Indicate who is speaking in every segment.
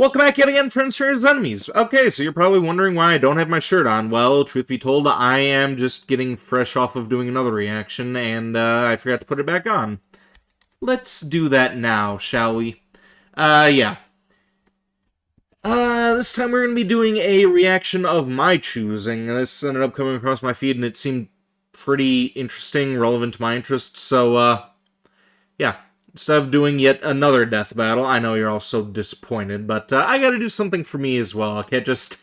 Speaker 1: Welcome back yet again, friends, friends, enemies. Okay, so you're probably wondering why I don't have my shirt on. Well, truth be told, I am just getting fresh off of doing another reaction, and I forgot to put it back on. Let's do that now, shall we? Yeah. This time we're going to be doing a reaction of my choosing. This ended up coming across my feed, and it seemed pretty interesting, relevant to my interests, so, yeah. Instead of doing yet another death battle, I know you're all so disappointed, but I gotta do something for me as well. I can't just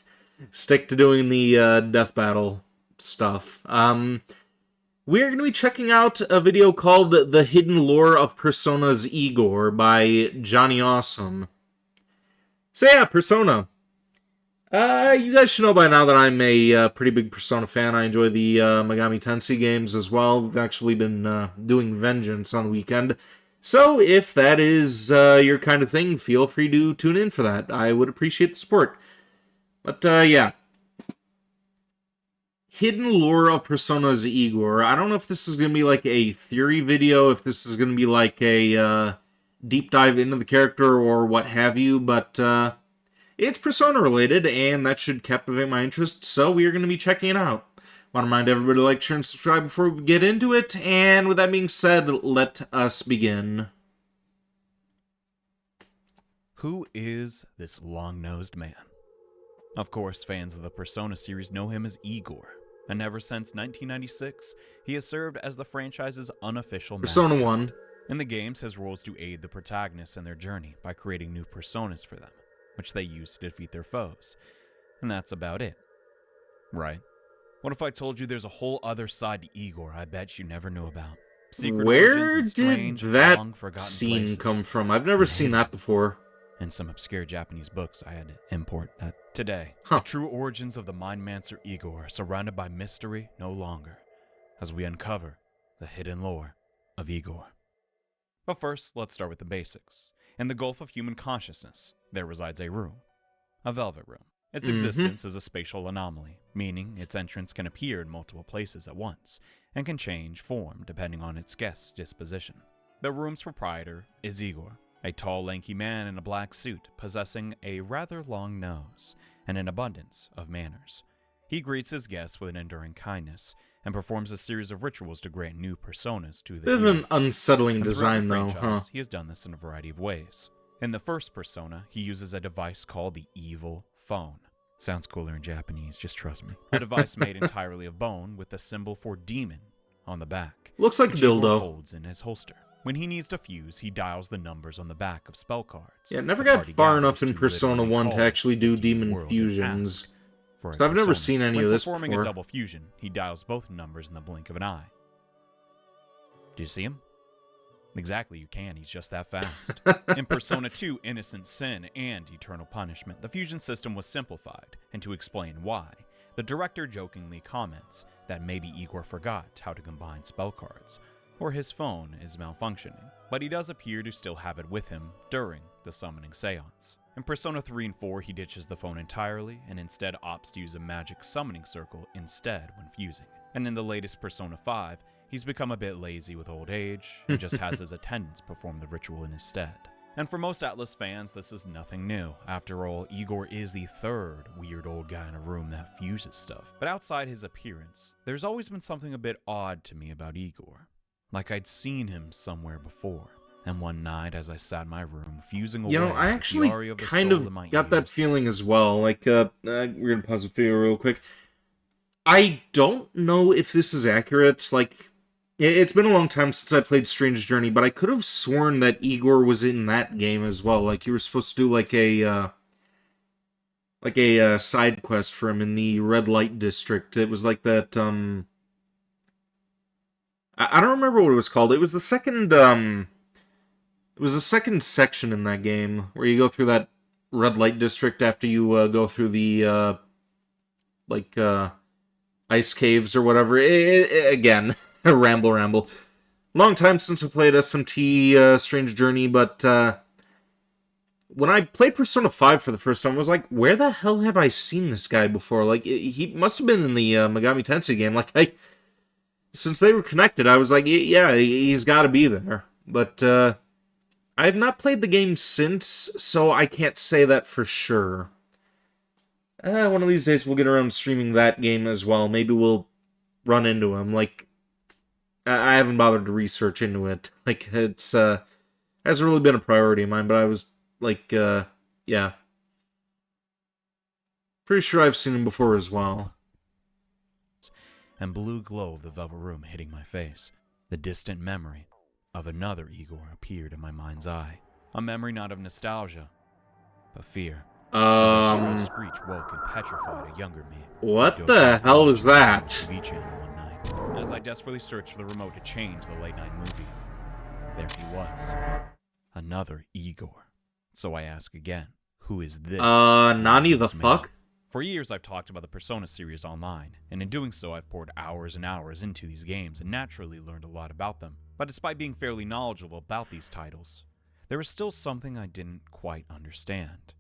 Speaker 1: stick to doing the death battle stuff. We're gonna be checking out a video called The Hidden Lore of Persona's Igor by Johnny Awesome. So yeah, Persona. You guys should know by now that I'm a pretty big Persona fan. I enjoy the Megami Tensei games as well. We've actually been doing Vengeance on the weekend. So, if that is your kind of thing, feel free to tune in for that. I would appreciate the support. But, yeah. Hidden Lore of Persona's Igor. I don't know if this is going to be like a theory video, if this is going to be like a deep dive into the character or what have you, but it's Persona related, and that should captivate my interest, so we are going to be checking it out. Want to remind everybody to like, share, and subscribe before we get into it, and with that being said, let us begin.
Speaker 2: Who is this long-nosed man? Of course, fans of the Persona series know him as Igor, and ever since 1996, he has served as the franchise's unofficial
Speaker 1: Persona
Speaker 2: mascot.
Speaker 1: 1.
Speaker 2: In the games, his role is to aid the protagonists in their journey by creating new personas for them, which they use to defeat their foes. And that's about it. Right? What if I told you there's a whole other side to Igor I bet you never knew about? Secret
Speaker 1: Where
Speaker 2: origins and
Speaker 1: did
Speaker 2: strange,
Speaker 1: that
Speaker 2: long-forgotten
Speaker 1: scene
Speaker 2: places.
Speaker 1: come from? I've never seen that before.
Speaker 2: In some obscure Japanese books, I had to import that. Today,
Speaker 1: Huh.
Speaker 2: the true origins of the Mindmancer Igor are surrounded by mystery no longer, as we uncover the hidden lore of Igor. But first, let's start with the basics. In the gulf of human consciousness, there resides a room. A velvet room. Its existence is a spatial anomaly, meaning its entrance can appear in multiple places at once, and can change form depending on its guest's disposition. The room's proprietor is Igor, a tall, lanky man in a black suit, possessing a rather long nose and an abundance of manners. He greets his guests with an enduring kindness, and performs a series of rituals to grant new personas to the
Speaker 1: Bit of an
Speaker 2: heroes.
Speaker 1: unsettling
Speaker 2: And throughout
Speaker 1: design,
Speaker 2: the
Speaker 1: though,
Speaker 2: franchise,
Speaker 1: huh?
Speaker 2: He has done this in a variety of ways. In the first persona, he uses a device called the Evil Phone. Sounds cooler in Japanese, just trust me. A device made entirely of bone with the symbol for demon on the back.
Speaker 1: Looks like a
Speaker 2: which Igor
Speaker 1: dildo.
Speaker 2: holds in his holster. When he needs to fuse, he dials the numbers on the back of spell cards.
Speaker 1: Yeah, never
Speaker 2: The
Speaker 1: got
Speaker 2: party
Speaker 1: far
Speaker 2: gathers
Speaker 1: enough in
Speaker 2: to
Speaker 1: Persona
Speaker 2: literally
Speaker 1: 1 to
Speaker 2: call
Speaker 1: actually do
Speaker 2: the
Speaker 1: demon
Speaker 2: world and
Speaker 1: fusions.
Speaker 2: ask for a
Speaker 1: So I've never
Speaker 2: persona.
Speaker 1: seen any
Speaker 2: When
Speaker 1: of this
Speaker 2: performing
Speaker 1: before.
Speaker 2: a double fusion, he dials both numbers in the blink of an eye. Do you see him? Exactly, you can. He's just that fast. In Persona 2, Innocent Sin and Eternal Punishment, the fusion system was simplified, and to explain why, the director jokingly comments that maybe Igor forgot how to combine spell cards, or his phone is malfunctioning, but he does appear to still have it with him during the summoning seance. In Persona 3 and 4, he ditches the phone entirely, and instead opts to use a magic summoning circle instead when fusing. And in the latest Persona 5, he's become a bit lazy with old age, and just has his attendants perform the ritual in his stead. And for most Atlas fans, this is nothing new. After all, Igor is the third weird old guy in a room that fuses stuff. But outside his appearance, there's always been something a bit odd to me about Igor. Like I'd seen him somewhere before. And one night, as I sat in my room, fusing away,
Speaker 1: You know, I actually kind of got that feeling as well. Like, we're gonna pause the video real quick. I don't know if this is accurate. Like, it's been a long time since I played Strange Journey, but I could have sworn that Igor was in that game as well. Like, you were supposed to do like a side quest for him in the Red Light District. It was like that. I don't remember what it was called. It was the second. It was the second section in that game where you go through that Red Light District after you go through the ice caves or whatever. Again, ramble. Long time since I played SMT Strange Journey, but when I played Persona 5 for the first time, I was like, where the hell have I seen this guy before? Like, he must have been in the Megami Tensei game. Like, since they were connected, I was like, yeah, he's got to be there. But I have not played the game since, so I can't say that for sure. One of these days we'll get around to streaming that game as well. Maybe we'll run into him. Like, I haven't bothered to research into it. Like, it's, hasn't really been a priority of mine, but I was, like, yeah. Pretty sure I've seen him before as well.
Speaker 2: And blue glow of the velvet room hitting my face. The distant memory of another Igor appeared in my mind's eye. A memory not of nostalgia, but fear. As a shrill screech woke and petrified a younger me.
Speaker 1: What the hell is that?
Speaker 2: TV channel one night, as I desperately searched for the remote to change the late night movie. There he was. Another Igor. So I ask again, who is this?
Speaker 1: Nani the fuck?
Speaker 2: For years I've talked about the Persona series online, and in doing so I've poured hours and hours into these games and naturally learned a lot about them. But despite being fairly knowledgeable about these titles, there was still something I didn't quite understand.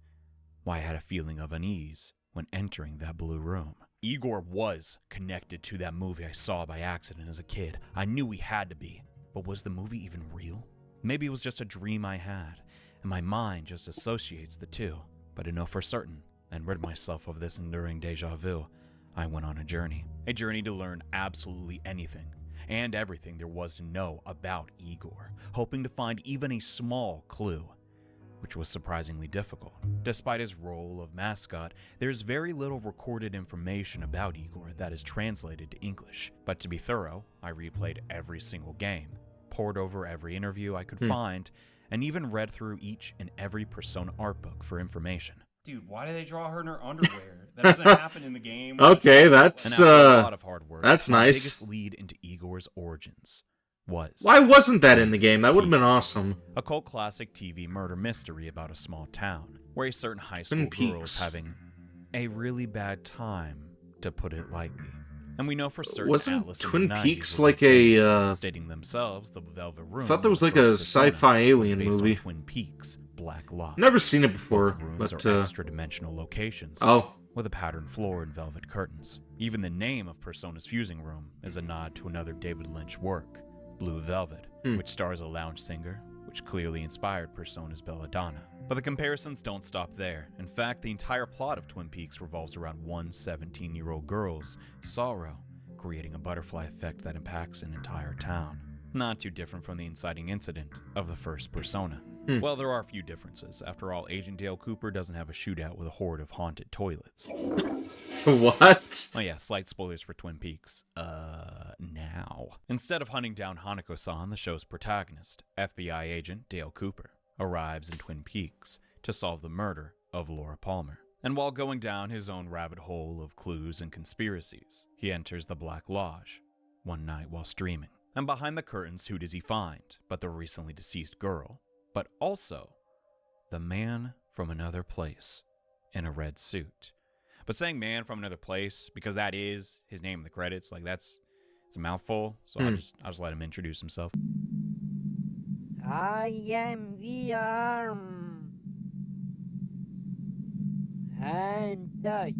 Speaker 2: Why I had a feeling of unease when entering that blue room. Igor was connected to that movie I saw by accident as a kid. I knew he had to be, but was the movie even real? Maybe it was just a dream I had, and my mind just associates the two. But to know for certain, and rid myself of this enduring deja vu, I went on a journey. A journey to learn absolutely anything and everything there was to know about Igor, hoping to find even a small clue, which was surprisingly difficult. Despite his role of mascot, there's very little recorded information about Igor that is translated to English. But to be thorough, I replayed every single game, pored over every interview I could find, and even read through each and every Persona art book for information.
Speaker 3: Dude, why do they draw her in her underwear? That doesn't happen in the game.
Speaker 1: Okay, that's
Speaker 2: And after a lot of hard work,
Speaker 1: that's
Speaker 2: my
Speaker 1: nice.
Speaker 2: biggest lead into Igor's origins was...
Speaker 1: Why wasn't that in the game? That would have been awesome.
Speaker 2: A cult classic TV murder mystery about a small town, where a certain high school
Speaker 1: Twin
Speaker 2: girl is
Speaker 1: Peaks.
Speaker 2: having a really bad time, to put it lightly. And we know for certain
Speaker 1: Wasn't
Speaker 2: Atlas in
Speaker 1: Twin
Speaker 2: the 90s
Speaker 1: Peaks
Speaker 2: were
Speaker 1: like
Speaker 2: big
Speaker 1: a,
Speaker 2: fans, stating themselves the Velvet Room.
Speaker 1: I thought there was
Speaker 2: the
Speaker 1: like a
Speaker 2: first Persona
Speaker 1: sci-fi
Speaker 2: was
Speaker 1: alien
Speaker 2: based on
Speaker 1: movie.
Speaker 2: Twin Peaks, Black Lodge.
Speaker 1: Never seen it before,
Speaker 2: Both rooms
Speaker 1: but
Speaker 2: are extra-dimensional locations.
Speaker 1: oh,
Speaker 2: With a patterned floor and velvet curtains. Even the name of Persona's fusing room is a nod to another David Lynch work, Blue Velvet, which stars a lounge singer, which clearly inspired Persona's Belladonna. But the comparisons don't stop there. In fact, the entire plot of Twin Peaks revolves around one 17-year-old girl's sorrow, creating a butterfly effect that impacts an entire town. Not too different from the inciting incident of the first Persona. Well, there are a few differences. After all, Agent Dale Cooper doesn't have a shootout with a horde of haunted toilets.
Speaker 1: what?
Speaker 2: Oh yeah, slight spoilers for Twin Peaks. Now. Instead of hunting down Hanako-san, the show's protagonist, FBI agent Dale Cooper, arrives in Twin Peaks to solve the murder of Laura Palmer. And while going down his own rabbit hole of clues and conspiracies, he enters the Black Lodge one night while streaming. And behind the curtains, who does he find but the recently deceased girl, but also the man from another place in a red suit. But saying man from another place, because that is his name in the credits, like it's a mouthful, so I'll just let him introduce himself.
Speaker 4: I am the arm, and I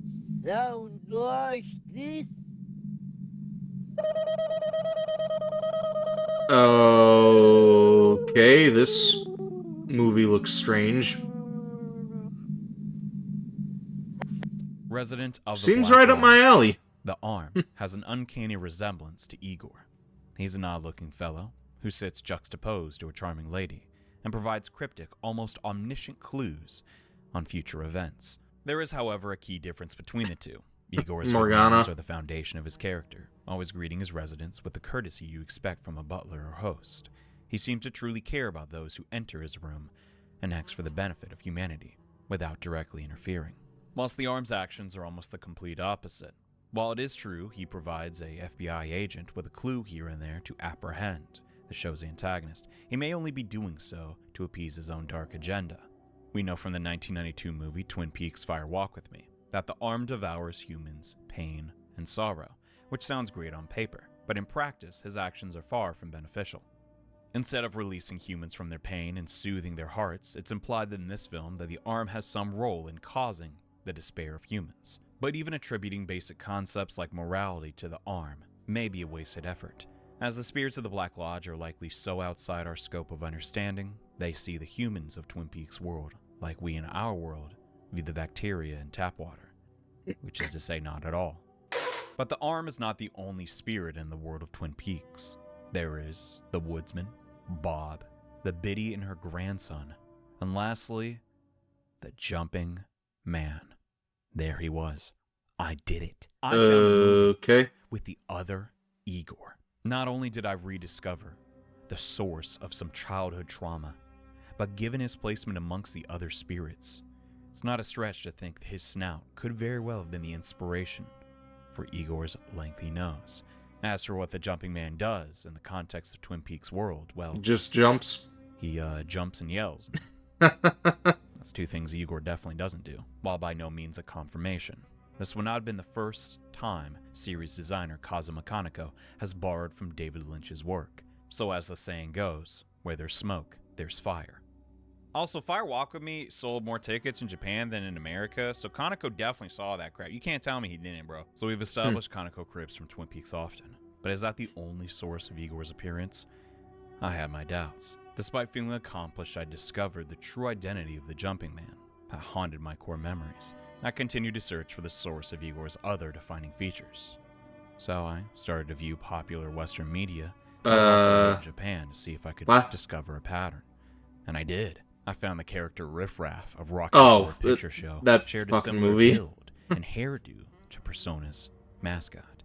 Speaker 4: sound like this.
Speaker 1: Okay, this movie looks strange.
Speaker 2: Resident of the
Speaker 1: Seems
Speaker 2: Black
Speaker 1: right up my
Speaker 2: Lodge,
Speaker 1: alley.
Speaker 2: the arm has an uncanny resemblance to Igor. He's an odd-looking fellow who sits juxtaposed to a charming lady and provides cryptic, almost omniscient clues on future events. There is, however, a key difference between the two. Igor's
Speaker 1: Morgana.
Speaker 2: manners are the foundation of his character, always greeting his residents with the courtesy you expect from a butler or host. He seems to truly care about those who enter his room and acts for the benefit of humanity, without directly interfering. Whilst the arm's actions are almost the complete opposite. While it is true he provides a FBI agent with a clue here and there to apprehend the show's antagonist, he may only be doing so to appease his own dark agenda. We know from the 1992 movie Twin Peaks Fire Walk With Me that the arm devours humans' pain and sorrow, which sounds great on paper, but in practice his actions are far from beneficial. Instead of releasing humans from their pain and soothing their hearts, it's implied that in this film that the arm has some role in causing the despair of humans. But even attributing basic concepts like morality to the arm may be a wasted effort. As the spirits of the Black Lodge are likely so outside our scope of understanding, they see the humans of Twin Peaks world like we in our world view the bacteria in tap water, which is to say not at all. But the arm is not the only spirit in the world of Twin Peaks. There is the woodsman, Bob, the biddy and her grandson, and lastly, the jumping man. There he was. I did it. I found the movie
Speaker 1: Okay.
Speaker 2: with the other Igor. Not only did I rediscover the source of some childhood trauma, but given his placement amongst the other spirits, it's not a stretch to think his snout could very well have been the inspiration for Igor's lengthy nose. As for what the jumping man does in the context of Twin Peaks world, well,
Speaker 1: Just jumps.
Speaker 2: he jumps and yells. That's two things Igor definitely doesn't do, while by no means a confirmation. This would not have been the first time series designer Kazuma Kaneko has borrowed from David Lynch's work. So as the saying goes, where there's smoke, there's fire. Also, Fire Walk With Me sold more tickets in Japan than in America, so Kaneko definitely saw that crap. You can't tell me he didn't, bro. So we've established Kaneko cribs from Twin Peaks often. But is that the only source of Igor's appearance? I had my doubts. Despite feeling accomplished, I discovered the true identity of the jumping man that haunted my core memories. I continued to search for the source of Igor's other defining features. So I started to view popular Western media. I was also in Japan to see if I could discover a pattern. And I did. I found the character Riff Raff of Rocky's Horror Picture Show
Speaker 1: that
Speaker 2: shared a
Speaker 1: fucking
Speaker 2: similar
Speaker 1: movie.
Speaker 2: build and hairdo to Persona's mascot,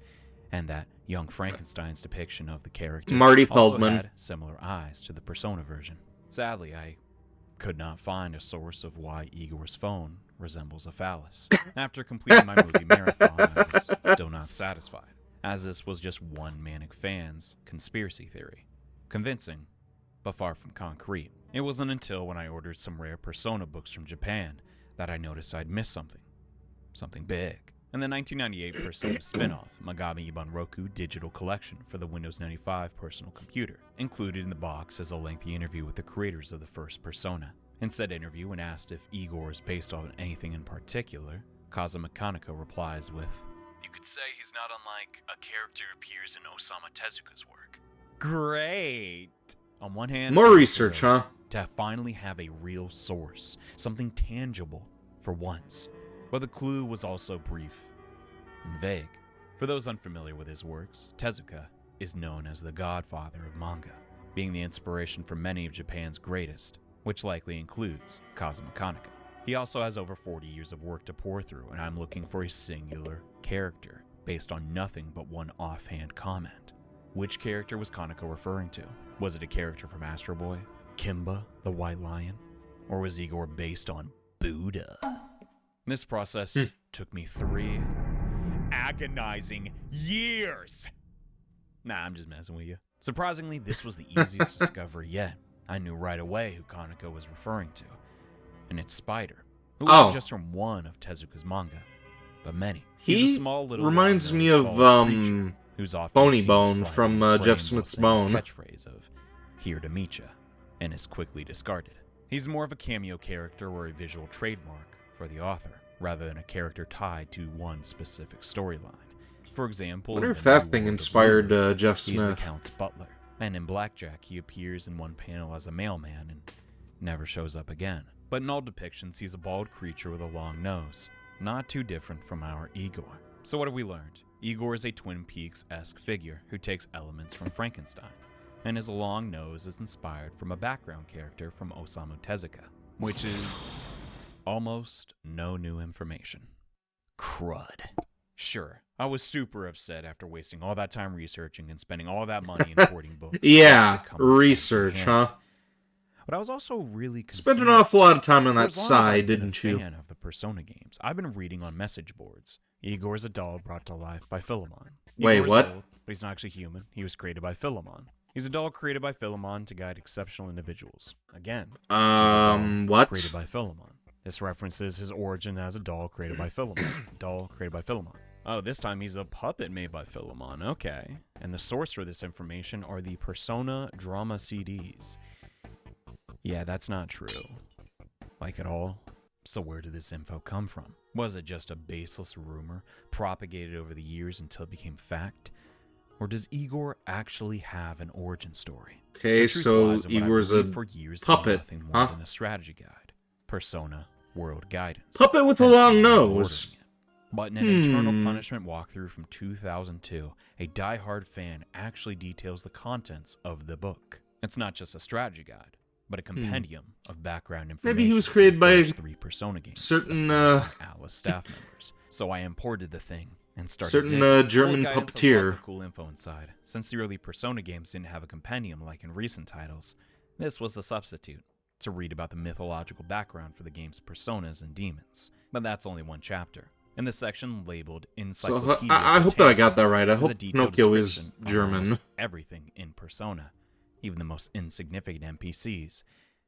Speaker 2: and that Young Frankenstein's depiction of the character
Speaker 1: Marty
Speaker 2: also
Speaker 1: Feldman.
Speaker 2: had similar eyes to the Persona version. Sadly, I could not find a source of why Igor's phone resembles a phallus. After completing my movie marathon, I was still not satisfied, as this was just one manic fan's conspiracy theory. Convincing, but far from concrete. It wasn't until when I ordered some rare Persona books from Japan that I noticed I'd missed something. Something big. In the 1998 Persona spin-off, Megami Iban Roku Digital Collection for the Windows 95 personal computer. Included in the box is a lengthy interview with the creators of the first Persona. In said interview, when asked if Igor is based on anything in particular, Kazuma Kaneko replies with, "You could say he's not unlike a character who appears in Osamu Tezuka's work." Great! On one hand,
Speaker 1: More research, huh?
Speaker 2: to finally have a real source, something tangible for once. But the clue was also brief and vague. For those unfamiliar with his works, Tezuka is known as the godfather of manga, being the inspiration for many of Japan's greatest, which likely includes Kazuma Kaneko. He also has over 40 years of work to pour through, and I'm looking for a singular character based on nothing but one offhand comment. Which character was Kaneko referring to? Was it a character from Astro Boy? Kimba, the White Lion? Or was Igor based on Buddha? This process took me 3 agonizing years. Nah, I'm just messing with you. Surprisingly, this was the easiest discovery yet. I knew right away who Kaneko was referring to. And it's Spider, who wasn't just from one of Tezuka's manga, but many. He's a small little
Speaker 1: reminds me of
Speaker 2: who's often
Speaker 1: Bony
Speaker 2: seen
Speaker 1: Bone
Speaker 2: sliding
Speaker 1: from
Speaker 2: in frame
Speaker 1: Jeff
Speaker 2: while
Speaker 1: Smith's
Speaker 2: saying his
Speaker 1: Bone.
Speaker 2: catchphrase of "Here to meet ya," and is quickly discarded. He's more of a cameo character or a visual trademark for the author, rather than a character tied to one specific storyline. For example,
Speaker 1: I wonder
Speaker 2: in
Speaker 1: if
Speaker 2: the
Speaker 1: that
Speaker 2: New
Speaker 1: thing
Speaker 2: World of
Speaker 1: inspired
Speaker 2: Lulu,
Speaker 1: Jeff
Speaker 2: he's the
Speaker 1: Smith.
Speaker 2: Count's butler, and in Blackjack he appears in one panel as a mailman and never shows up again. But in all depictions, he's a bald creature with a long nose, not too different from our Igor. So what have we learned? Igor is a Twin Peaks-esque figure who takes elements from Frankenstein, and his long nose is inspired from a background character from Osamu Tezuka, which is almost no new information. Crud. Sure, I was super upset after wasting all that time researching and spending all that money importing books.
Speaker 1: Yeah,
Speaker 2: just to come up with
Speaker 1: research,
Speaker 2: anything
Speaker 1: huh?
Speaker 2: handy. But I was also really confused.
Speaker 1: Spent an awful lot of time on
Speaker 2: For
Speaker 1: that
Speaker 2: as long as I've
Speaker 1: side,
Speaker 2: been
Speaker 1: didn't
Speaker 2: a
Speaker 1: you?
Speaker 2: fan of the Persona games, I've been reading on message boards. Igor's a doll brought to life by Philemon.
Speaker 1: Wait,
Speaker 2: Igor's
Speaker 1: what?
Speaker 2: old, but he's not actually human. He was created by Philemon. He's a doll created by Philemon to guide exceptional individuals. Again, he's a doll
Speaker 1: What?
Speaker 2: created by Philemon. This references his origin as a doll created by Philemon. Doll created by Philemon. Oh, this time he's a puppet made by Philemon. Okay. And the source for this information are the Persona drama CDs. Yeah, that's not true. Like at all. So where did this info come from? Was it just a baseless rumor propagated over the years until it became fact? Or does Igor actually have an origin story?
Speaker 1: Okay,
Speaker 2: The truth
Speaker 1: so
Speaker 2: lies in what I
Speaker 1: Igor's a
Speaker 2: believed for years to be
Speaker 1: puppet,
Speaker 2: nothing more
Speaker 1: huh?
Speaker 2: than a strategy guide, Persona World Guidance.
Speaker 1: Puppet with a
Speaker 2: Hence
Speaker 1: long
Speaker 2: the name I'm
Speaker 1: nose.
Speaker 2: ordering it. But in an Eternal Punishment walkthrough from 2002, a die-hard fan actually details the contents of the book. It's not just a strategy guide, but a compendium of background information.
Speaker 1: Maybe he was
Speaker 2: for
Speaker 1: created
Speaker 2: the
Speaker 1: by
Speaker 2: first 3 Persona games
Speaker 1: certain,
Speaker 2: assembled by Atlas staff members. So I imported the thing and started
Speaker 1: certain,
Speaker 2: digging.
Speaker 1: German
Speaker 2: Old guidance has
Speaker 1: puppeteer.
Speaker 2: lots of cool info inside. Since the early Persona games didn't have a compendium like in recent titles, this was the substitute, to read about the mythological background for the game's personas and demons. But that's only one chapter. In the section labeled
Speaker 1: So
Speaker 2: Encyclopedia
Speaker 1: I hope that I got that
Speaker 2: Britannica
Speaker 1: right. I
Speaker 2: is a
Speaker 1: hope
Speaker 2: detailed
Speaker 1: Pinocchio is
Speaker 2: description of
Speaker 1: German.
Speaker 2: almost everything in Persona, even the most insignificant NPCs,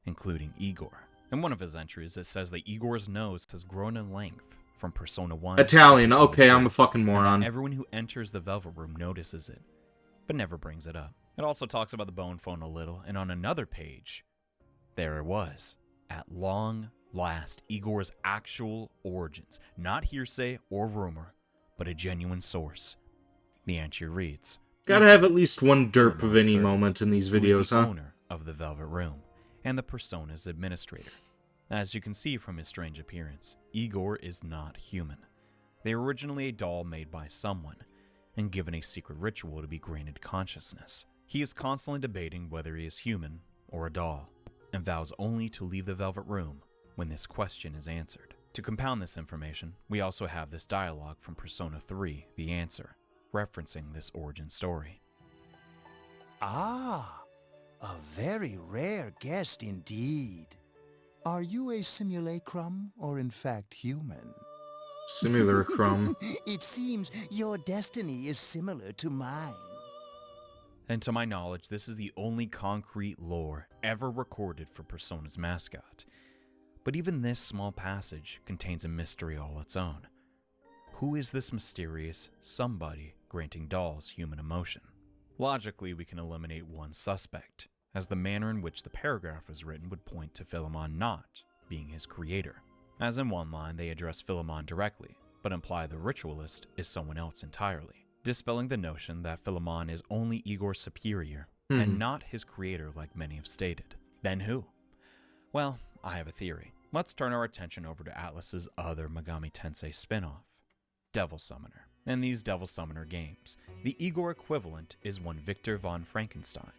Speaker 2: including Igor. In one of his entries, it says that Igor's nose has grown in length from Persona 1
Speaker 1: Italian.
Speaker 2: to Persona
Speaker 1: Okay,
Speaker 2: 2,
Speaker 1: I'm a fucking
Speaker 2: and that
Speaker 1: moron.
Speaker 2: everyone who enters the Velvet Room notices it, but never brings it up. It also talks about the bone phone a little, and on another page, there it was. At long last, Igor's actual origins. Not hearsay or rumor, but a genuine source. The entry reads,
Speaker 1: Gotta have at least one derp
Speaker 2: Philemon
Speaker 1: Vinny
Speaker 2: Servant,
Speaker 1: moment in these
Speaker 2: who is
Speaker 1: videos,
Speaker 2: the
Speaker 1: huh?
Speaker 2: owner of the Velvet Room and the Persona's administrator. As you can see from his strange appearance, Igor is not human. They were originally a doll made by someone, and given a secret ritual to be granted consciousness. He is constantly debating whether he is human or a doll, and vows only to leave the Velvet Room when this question is answered. To compound this information, we also have this dialogue from Persona 3, The Answer, referencing this origin story.
Speaker 5: Ah, a very rare guest indeed. Are you a simulacrum or in fact human?
Speaker 1: Simulacrum.
Speaker 5: It seems your destiny is similar to mine.
Speaker 2: And to my knowledge, this is the only concrete lore ever recorded for Persona's mascot. But even this small passage contains a mystery all its own. Who is this mysterious somebody granting dolls human emotion? Logically, we can eliminate one suspect, as the manner in which the paragraph was written would point to Philemon not being his creator. As in one line, they address Philemon directly, but imply the ritualist is someone else entirely, dispelling the notion that Philemon is only Igor's superior and not his creator like many have stated. Then who? Well, I have a theory. Let's turn our attention over to Atlas's other Megami Tensei spin-off, Devil Summoner. In these Devil Summoner games, the Igor equivalent is one Victor von Frankenstein,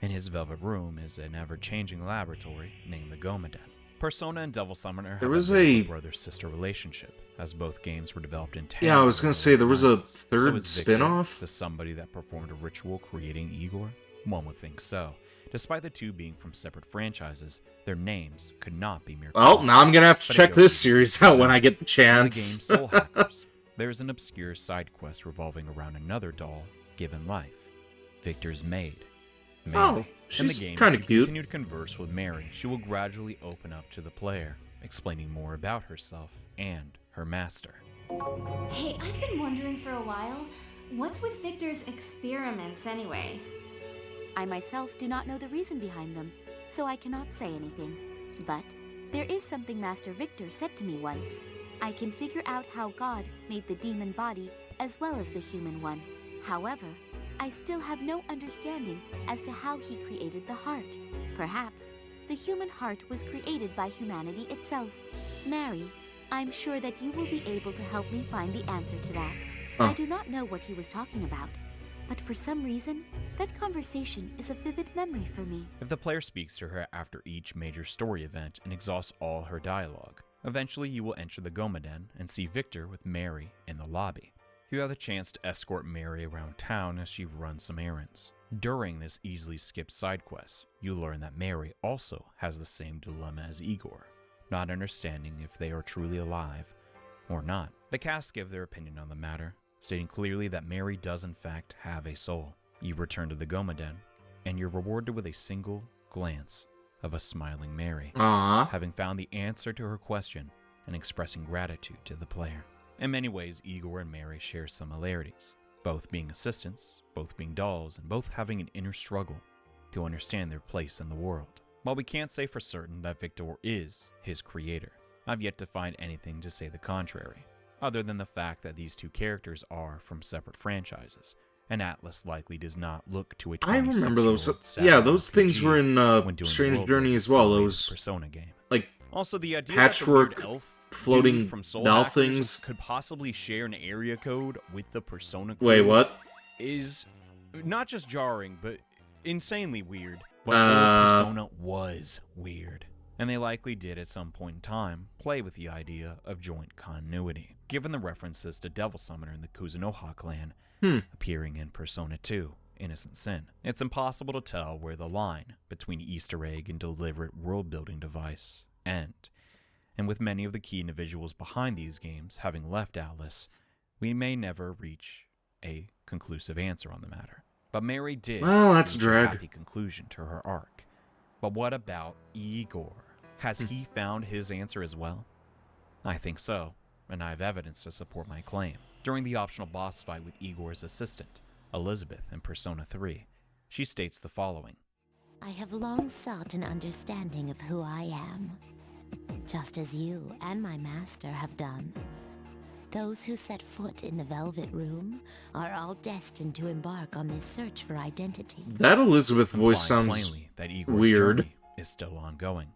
Speaker 2: and his Velvet Room is an ever-changing laboratory named the Gomaden. Persona and Devil Summoner have a brother-sister relationship, as both games were developed in tandem.
Speaker 1: Yeah, I was gonna say, there was a
Speaker 2: So
Speaker 1: third
Speaker 2: is Victor
Speaker 1: spin-off?
Speaker 2: the somebody that performed a ritual creating Igor? One would think so. Despite the two being from separate franchises, their names could not be mere
Speaker 1: Well, now I'm gonna have to
Speaker 2: but it
Speaker 1: check
Speaker 2: goes
Speaker 1: this
Speaker 2: easy.
Speaker 1: series out when I get the
Speaker 2: In the game
Speaker 1: chance.
Speaker 2: Soul Hackers, there is an obscure side quest revolving around another doll given life, Victor's maid, Mary.
Speaker 1: Oh,
Speaker 2: In the
Speaker 1: she's
Speaker 2: game,
Speaker 1: kinda
Speaker 2: if you
Speaker 1: cute.
Speaker 2: continue to converse with Mary, she will gradually open up to the player, explaining more about herself and her master.
Speaker 6: Hey, I've been wondering for a while, what's with Victor's experiments anyway?
Speaker 7: I myself do not know the reason behind them, so I cannot say anything. But there is something Master Victor said to me once. I can figure out how God made the demon body as well as the human one. However, I still have no understanding as to how he created the heart. Perhaps the human heart was created by humanity itself. Mary, I'm sure that you will be able to help me find the answer to that. I do not know what he was talking about, but for some reason, that conversation is a vivid memory for me.
Speaker 2: If the player speaks to her after each major story event and exhausts all her dialogue, eventually you will enter the Gomaden and see Victor with Mary in the lobby. You have the chance to escort Mary around town as she runs some errands. During this easily skipped side quest, you learn that Mary also has the same dilemma as Igor, not understanding if they are truly alive or not. The cast give their opinion on the matter, stating clearly that Mary does in fact have a soul. You return to the Gomaden, and you're rewarded with a single glance of a smiling Mary,
Speaker 1: Aww.
Speaker 2: having found the answer to her question and expressing gratitude to the player. In many ways, Igor and Mary share similarities, both being assistants, both being dolls, and both having an inner struggle to understand their place in the world. While we can't say for certain that Victor is his creator, I've yet to find anything to say the contrary, other than the fact that these two characters are from separate franchises, and Atlas likely does not look to a
Speaker 1: I remember
Speaker 2: 26-year-old
Speaker 1: those.
Speaker 2: savvy
Speaker 1: Yeah, those things
Speaker 2: RPG
Speaker 1: were in
Speaker 2: when doing
Speaker 1: Strange
Speaker 2: world
Speaker 1: Journey
Speaker 2: work
Speaker 1: as well.
Speaker 2: for the latest
Speaker 1: Those,
Speaker 2: Persona game.
Speaker 1: like,
Speaker 2: Also, the idea
Speaker 1: patchwork
Speaker 2: that the weird elf
Speaker 1: floating
Speaker 2: dude from Soul
Speaker 1: doll
Speaker 2: Hackers
Speaker 1: things.
Speaker 2: could possibly share an area code with the Persona crew
Speaker 1: Wait, what?
Speaker 2: is not just jarring, but insanely weird. But old Persona was weird, and they likely did at some point in time play with the idea of joint continuity, given the references to Devil Summoner in the Kuzunoha clan appearing in Persona 2, Innocent Sin. It's impossible to tell where the line between Easter egg and deliberate world-building device end. And with many of the key individuals behind these games having left Atlas, we may never reach a conclusive answer on the matter. But Mary did
Speaker 1: Well, that's a
Speaker 2: reach a
Speaker 1: drag.
Speaker 2: happy conclusion to her arc. But what about Igor? Has he found his answer as well? I think so, and I have evidence to support my claim. During the optional boss fight with Igor's assistant, Elizabeth, in Persona 3, she states the following.
Speaker 7: I have long sought an understanding of who I am, just as you and my master have done. Those who set foot in the Velvet Room are all destined to embark on this search for identity.
Speaker 1: That Elizabeth voice
Speaker 2: Implying
Speaker 1: sounds
Speaker 2: plainly that Igor's
Speaker 1: weird.
Speaker 2: journey is still ongoing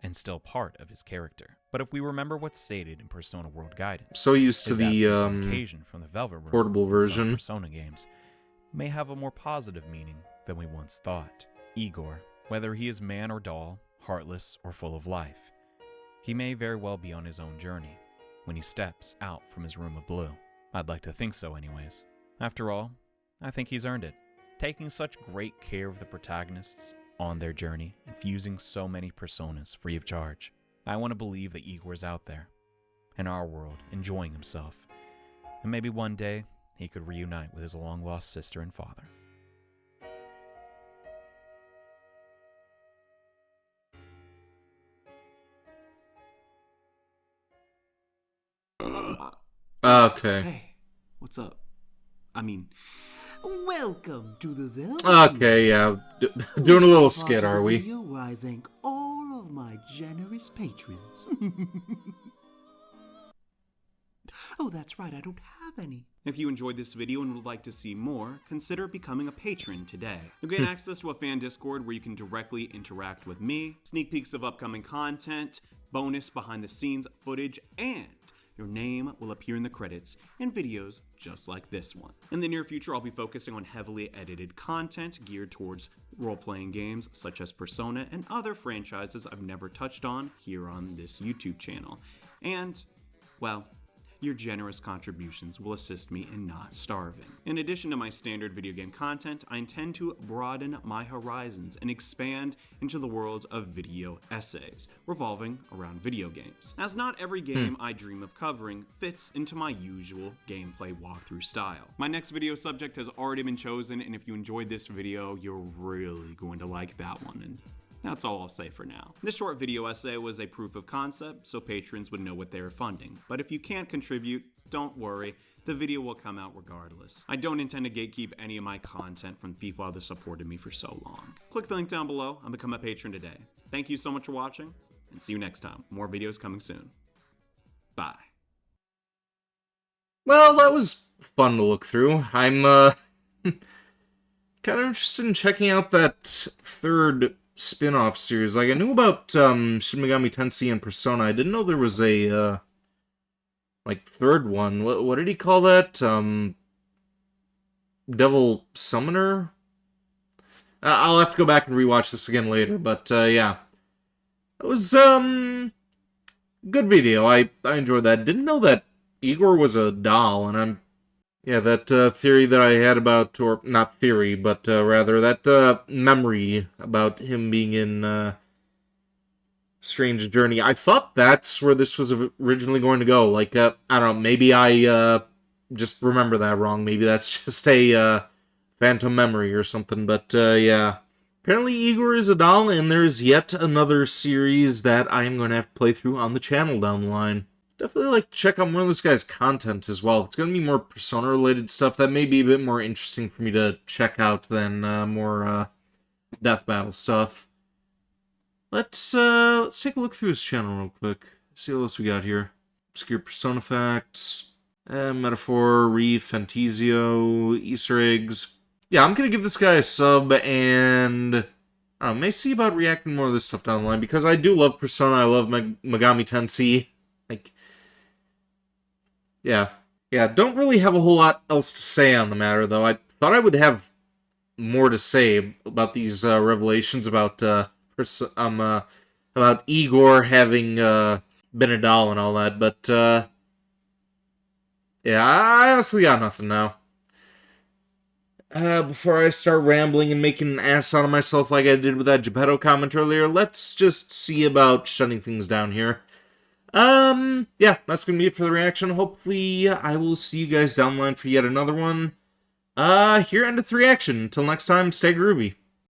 Speaker 2: and still part of his character. But if we remember what's stated in Persona World Guidance,
Speaker 1: So used to
Speaker 2: his
Speaker 1: the
Speaker 2: absence on occasion from the Velvet Room
Speaker 1: portable
Speaker 2: in some
Speaker 1: version.
Speaker 2: Persona games may have a more positive meaning than we once thought. Igor, whether he is man or doll, heartless or full of life, he may very well be on his own journey when he steps out from his room of blue. I'd like to think so anyways. After all, I think he's earned it. Taking such great care of the protagonists on their journey and fusing so many personas free of charge. I want to believe that Igor's out there, in our world, enjoying himself. And maybe one day, he could reunite with his long-lost sister and father.
Speaker 1: Okay.
Speaker 8: Hey, what's up? I mean, welcome to the Velvet.
Speaker 1: Okay, yeah. Doing a little skit, are we?
Speaker 8: Video where I thank all of my generous patrons. Oh, that's right, I don't have any. If you enjoyed this video and would like to see more, consider becoming a patron today. You'll gain access to a fan Discord where you can directly interact with me, sneak peeks of upcoming content, bonus behind-the-scenes footage, and your name will appear in the credits in videos just like this one. In the near future, I'll be focusing on heavily edited content geared towards role-playing games such as Persona and other franchises I've never touched on here on this YouTube channel. And, well, your generous contributions will assist me in not starving. In addition to my standard video game content, I intend to broaden my horizons and expand into the world of video essays, revolving around video games, as not every game I dream of covering fits into my usual gameplay walkthrough style. My next video subject has already been chosen, and if you enjoyed this video, you're really going to like that one, and that's all I'll say for now. This short video essay was a proof of concept, so patrons would know what they are funding. But if you can't contribute, don't worry, the video will come out regardless. I don't intend to gatekeep any of my content from people that have supported me for so long. Click the link down below and become a patron today. Thank you so much for watching, and see you next time. More videos coming soon. Bye.
Speaker 1: Well, that was fun to look through. I'm, kind of interested in checking out that third spin-off series. Like, I knew about, Shin Megami Tensei and Persona. I didn't know there was a, like, third one. What did he call that? Devil Summoner? I'll have to go back and rewatch this again later, but, yeah. It was, good video. I enjoyed that. Didn't know that Igor was a doll, and yeah, that theory that I had about, or not theory, but rather that memory about him being in Strange Journey. I thought that's where this was originally going to go. Like, I don't know, maybe I just remember that wrong. Maybe that's just a phantom memory or something, but yeah. Apparently Igor is a doll, and there's yet another series that I'm going to have to play through on the channel down the line. Definitely like to check out more of this guy's content as well. If it's going to be more Persona-related stuff, that may be a bit more interesting for me to check out than more death battle stuff. Let's take a look through his channel real quick. See what else we got here. Obscure Persona facts. Metaphor, Reef, Fantasio, Easter eggs. Yeah, I'm gonna give this guy a sub, and I may see about reacting more to this stuff down the line, because I do love Persona, I love Megami Tensei. Like, yeah. Yeah, don't really have a whole lot else to say on the matter, though. I thought I would have more to say about these revelations about Igor having been a doll and all that, but yeah, I honestly got nothing now. Before I start rambling and making an ass out of myself like I did with that Geppetto comment earlier, let's just see about shutting things down here. Yeah, that's gonna be it for the reaction. Hopefully, I will see you guys down the line for yet another one. Here endeth the reaction. Until next time, stay groovy.